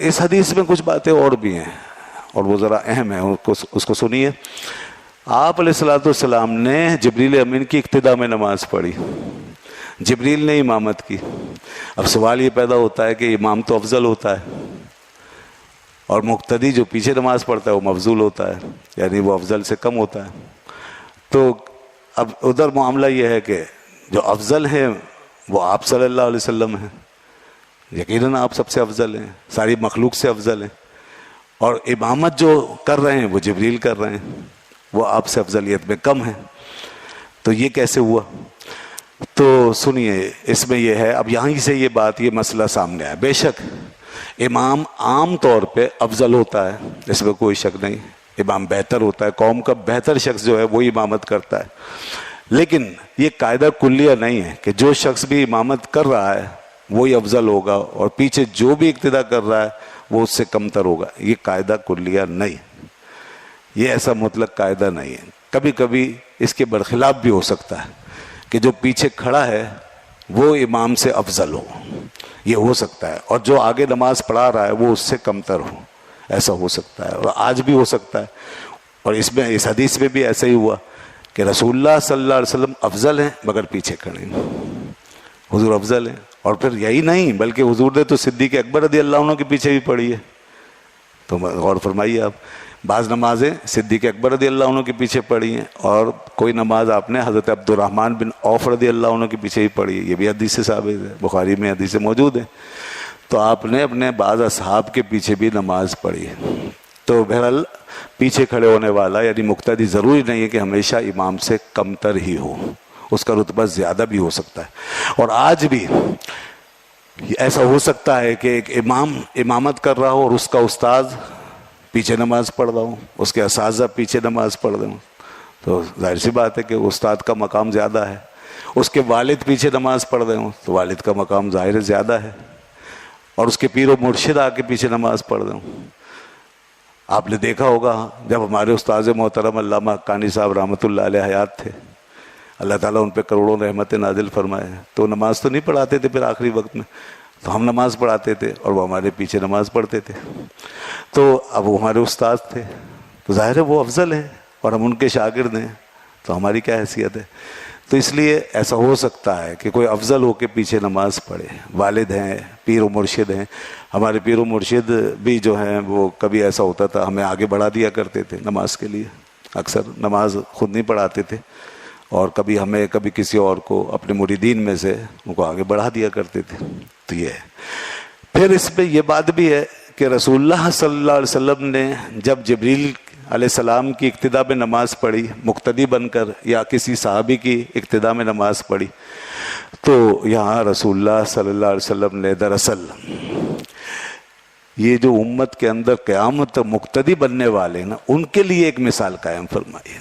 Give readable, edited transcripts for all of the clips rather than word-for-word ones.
اس حدیث میں کچھ باتیں اور بھی ہیں اور وہ ذرا اہم ہیں، اس کو سنیے۔ آپ علیہ الصلوۃ والسلام نے جبریل امین کی اقتداء میں نماز پڑھی، جبریل نے امامت کی۔ اب سوال یہ پیدا ہوتا ہے کہ امام تو افضل ہوتا ہے اور مقتدی جو پیچھے نماز پڑھتا ہے وہ مفضول ہوتا ہے، یعنی وہ افضل سے کم ہوتا ہے۔ تو اب ادھر معاملہ یہ ہے کہ جو افضل ہیں وہ آپ صلی اللہ علیہ وسلم ہیں، یقیناً آپ سب سے افضل ہیں، ساری مخلوق سے افضل ہیں، اور امامت جو کر رہے ہیں وہ جبریل کر رہے ہیں، وہ آپ سے افضلیت میں کم ہیں۔ تو یہ کیسے ہوا؟ تو سنیے، اس میں یہ ہے، اب یہیں سے یہ بات، یہ مسئلہ سامنے آیا۔ بے شک امام عام طور پہ افضل ہوتا ہے، اس میں کوئی شک نہیں، امام بہتر ہوتا ہے، قوم کا بہتر شخص جو ہے وہ امامت کرتا ہے، لیکن یہ قاعدہ کلیہ نہیں ہے کہ جو شخص بھی امامت کر رہا ہے وہی افضل ہوگا اور پیچھے جو بھی اقتداء کر رہا ہے وہ اس سے کمتر ہوگا۔ یہ قاعدہ کلیہ نہیں، یہ ایسا مطلق قاعدہ نہیں ہے۔ کبھی کبھی اس کے برخلاف بھی ہو سکتا ہے کہ جو پیچھے کھڑا ہے وہ امام سے افضل ہو، یہ ہو سکتا ہے، اور جو آگے نماز پڑھا رہا ہے وہ اس سے کمتر ہو، ایسا ہو سکتا ہے، اور آج بھی ہو سکتا ہے۔ اور اس حدیث میں بھی ایسا ہی ہوا کہ رسول اللہ صلی اللہ علیہ وسلم افضل ہیں مگر پیچھے کھڑے ہیں، حضور افضل ہیں۔ اور پھر یہی نہیں بلکہ حضور نے تو صدیق اکبر رضی اللہ عنہ کے پیچھے بھی پڑھی ہے۔ تو غور فرمائیے، آپ بعض نمازیں صدیق اکبر رضی اللہ عنہ کے پیچھے پڑھی ہیں، اور کوئی نماز آپ نے حضرت عبد الرحمن بن عوف رضی اللہ عنہ کے پیچھے بھی پڑھی ہے، یہ بھی حدیث سے ثابت ہے، بخاری میں حدیث موجود ہے۔ تو آپ نے اپنے بعض اصحاب کے پیچھے بھی نماز پڑھی ہے۔ تو بہرحال پیچھے کھڑے ہونے والا یعنی مقتدی ضروری نہیں ہے کہ ہمیشہ امام سے کمتر ہی ہو، اس کا رتبہ زیادہ بھی ہو سکتا ہے۔ اور آج بھی ایسا ہو سکتا ہے کہ ایک امام امامت کر رہا ہو اور اس کا استاد پیچھے نماز پڑھ رہا ہوں، اس کے اساتذہ پیچھے نماز پڑھ رہے ہوں، تو ظاہر سی بات ہے کہ استاد کا مقام زیادہ ہے۔ اس کے والد پیچھے نماز پڑھ رہے ہوں تو والد کا مقام ظاہر زیادہ ہے، اور اس کے پیر و مرشد آ کے پیچھے نماز پڑھ رہے ہوں۔ آپ نے دیکھا ہوگا جب ہمارے استاذ محترم علامہ حقانی صاحب رحمۃ اللہ علیہ حیات تھے، اللہ تعالیٰ ان پہ کروڑوں رحمت نازل فرمائے، تو نماز تو نہیں پڑھاتے تھے پھر آخری وقت میں، تو ہم نماز پڑھاتے تھے اور وہ ہمارے پیچھے نماز پڑھتے تھے۔ تو اب وہ ہمارے استاد تھے تو ظاہر ہے وہ افضل ہیں اور ہم ان کے شاگرد ہیں، تو ہماری کیا حیثیت ہے؟ تو اس لیے ایسا ہو سکتا ہے کہ کوئی افضل ہو کے پیچھے نماز پڑھے، والد ہیں، پیر و مرشد ہیں۔ ہمارے پیر و مرشد بھی جو ہیں وہ کبھی ایسا ہوتا تھا ہمیں آگے بڑھا دیا کرتے تھے نماز کے لیے، اکثر نماز خود نہیں پڑھاتے تھے اور کبھی ہمیں کبھی کسی اور کو اپنے مریدین میں سے ان کو آگے بڑھا دیا کرتے تھے۔ تو یہ ہے۔ پھر اس میں یہ بات بھی ہے کہ رسول اللہ صلی اللہ علیہ وسلم نے جب جبریل علیہ السلام کی اقتداء میں نماز پڑھی مقتدی بن کر، یا کسی صحابی کی اقتداء میں نماز پڑھی، تو یہاں رسول اللہ صلی اللہ علیہ وسلم نے دراصل یہ جو امت کے اندر قیامت تک مقتدی بننے والے نا، ان کے لیے ایک مثال قائم فرمائی،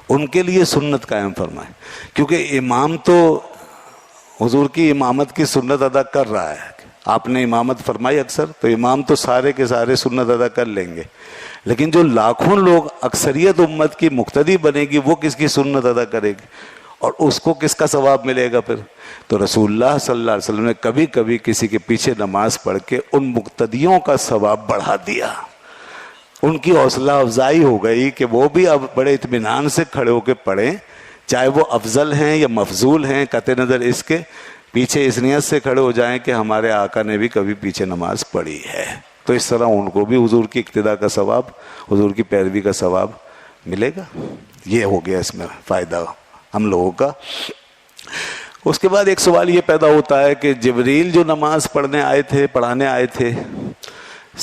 ان کے لیے سنت قائم فرمائے، کیونکہ امام تو حضور کی امامت کی سنت ادا کر رہا ہے، آپ نے امامت فرمائی اکثر، تو امام تو سارے کے سارے سنت ادا کر لیں گے، لیکن جو لاکھوں لوگ اکثریت امت کی مقتدی بنے گی وہ کس کی سنت ادا کرے گی اور اس کو کس کا ثواب ملے گا پھر؟ تو رسول اللہ صلی اللہ علیہ وسلم نے کبھی کبھی کسی کے پیچھے نماز پڑھ کے ان مقتدیوں کا ثواب بڑھا دیا، ان کی حوصلہ افزائی ہو گئی کہ وہ بھی اب بڑے اطمینان سے کھڑے ہو کے پڑھیں، چاہے وہ افضل ہیں یا مفضول ہیں، قطع نظر اس کے پیچھے اس نیت سے کھڑے ہو جائیں کہ ہمارے آقا نے بھی کبھی پیچھے نماز پڑھی ہے، تو اس طرح ان کو بھی حضور کی اقتداء کا ثواب، حضور کی پیروی کا ثواب ملے گا۔ یہ ہو گیا اس میں فائدہ ہم لوگوں کا۔ اس کے بعد ایک سوال یہ پیدا ہوتا ہے کہ جبریل جو نماز پڑھنے آئے تھے، پڑھانے آئے تھے،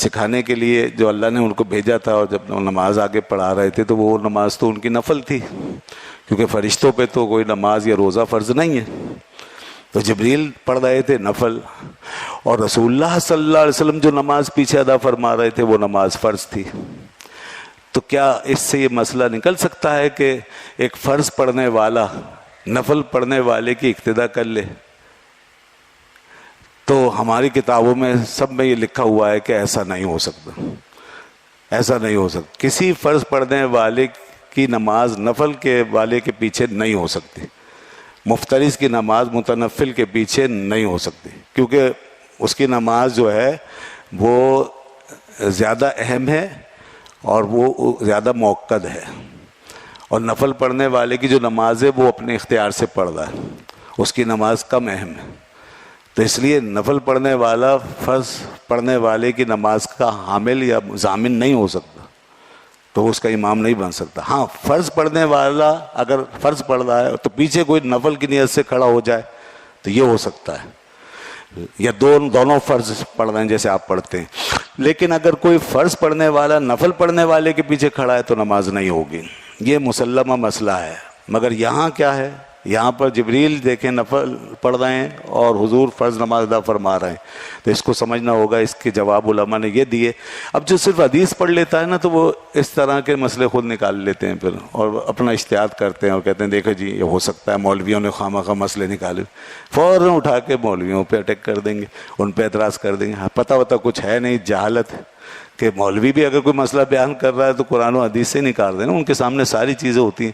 سکھانے کے لیے جو اللہ نے ان کو بھیجا تھا، اور جب نماز آگے پڑھا رہے تھے تو وہ نماز تو ان کی نفل تھی، کیونکہ فرشتوں پہ تو کوئی نماز یا روزہ فرض نہیں ہے، تو جبریل پڑھ رہے تھے نفل، اور رسول اللہ صلی اللہ علیہ وسلم جو نماز پیچھے ادا فرما رہے تھے وہ نماز فرض تھی۔ تو کیا اس سے یہ مسئلہ نکل سکتا ہے کہ ایک فرض پڑھنے والا نفل پڑھنے والے کی اقتداء کر لے؟ تو ہماری کتابوں میں سب میں یہ لکھا ہوا ہے کہ ایسا نہیں ہو سکتا، ایسا نہیں ہو سکتا، کسی فرض پڑھنے والے کی نماز نفل کے والے کے پیچھے نہیں ہو سکتی، مفترض کی نماز متنفل کے پیچھے نہیں ہو سکتی، کیونکہ اس کی نماز جو ہے وہ زیادہ اہم ہے اور وہ زیادہ موقد ہے، اور نفل پڑھنے والے کی جو نماز ہے وہ اپنے اختیار سے پڑھ رہا ہے، اس کی نماز کم اہم ہے، تو اس لیے نفل پڑھنے والا فرض پڑھنے والے کی نماز کا حامل یا ضامن نہیں ہو سکتا، تو اس کا امام نہیں بن سکتا۔ ہاں فرض پڑھنے والا اگر فرض پڑھ رہا ہے تو پیچھے کوئی نفل کی نیت سے کھڑا ہو جائے تو یہ ہو سکتا ہے، یا دونوں فرض پڑھ رہے ہیں جیسے آپ پڑھتے ہیں، لیکن اگر کوئی فرض پڑھنے والا نفل پڑھنے والے کے پیچھے کھڑا ہے تو نماز نہیں ہوگی، یہ مسلمہ مسئلہ ہے۔ مگر یہاں کیا ہے، یہاں پر جبریل دیکھیں نفل پڑھ رہے ہیں اور حضور فرض نماز ادا فرما رہے ہیں، تو اس کو سمجھنا ہوگا، اس کے جواب علماء نے یہ دیے۔ اب جو صرف حدیث پڑھ لیتا ہے نا، تو وہ اس طرح کے مسئلے خود نکال لیتے ہیں پھر، اور اپنا اجتہاد کرتے ہیں اور کہتے ہیں دیکھو جی یہ ہو سکتا ہے، مولویوں نے خواہ مسئلے نکالے، فوراً اٹھا کے مولویوں پہ اٹیک کر دیں گے، ان پہ اعتراض کر دیں گے۔ پتہ ہوتا کچھ ہے نہیں، جہالت ہے کہ مولوی بھی اگر کوئی مسئلہ بیان کر رہا ہے تو قرآن و حدیث سے نکال دینا، ان کے سامنے ساری چیزیں ہوتی ہیں،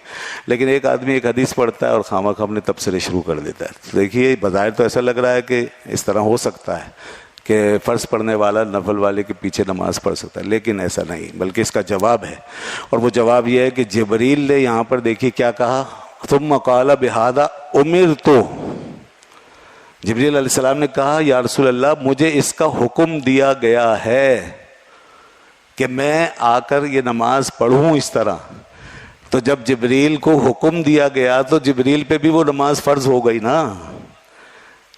لیکن ایک آدمی ایک حدیث پڑھتا ہے اور خواہ اپنے تبصرے شروع کر دیتا ہے۔ دیکھیے بظاہر تو ایسا لگ رہا ہے کہ اس طرح ہو سکتا ہے کہ فرض پڑھنے والا نفل والے کے پیچھے نماز پڑھ سکتا ہے، لیکن ایسا نہیں، بلکہ اس کا جواب ہے، اور وہ جواب یہ ہے کہ جبریل نے یہاں پر دیکھیے کیا کہا، ثم قال بہذا امرت، جبریل علیہ السلام نے کہا یا رسول اللہ مجھے اس کا حکم دیا گیا ہے کہ میں آ کر یہ نماز پڑھوں اس طرح۔ تو جب جبریل کو حکم دیا گیا تو جبریل پہ بھی وہ نماز فرض ہو گئی نا،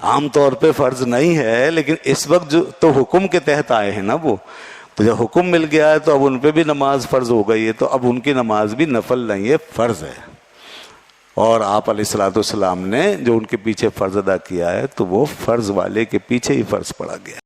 عام طور پہ فرض نہیں ہے، لیکن اس وقت جو تو حکم کے تحت آئے ہیں نا وہ، تو جب حکم مل گیا ہے تو اب ان پہ بھی نماز فرض ہو گئی ہے، تو اب ان کی نماز بھی نفل نہیں ہے، فرض ہے، اور آپ علیہ الصلوۃ والسلام نے جو ان کے پیچھے فرض ادا کیا ہے تو وہ فرض والے کے پیچھے ہی فرض پڑا گیا۔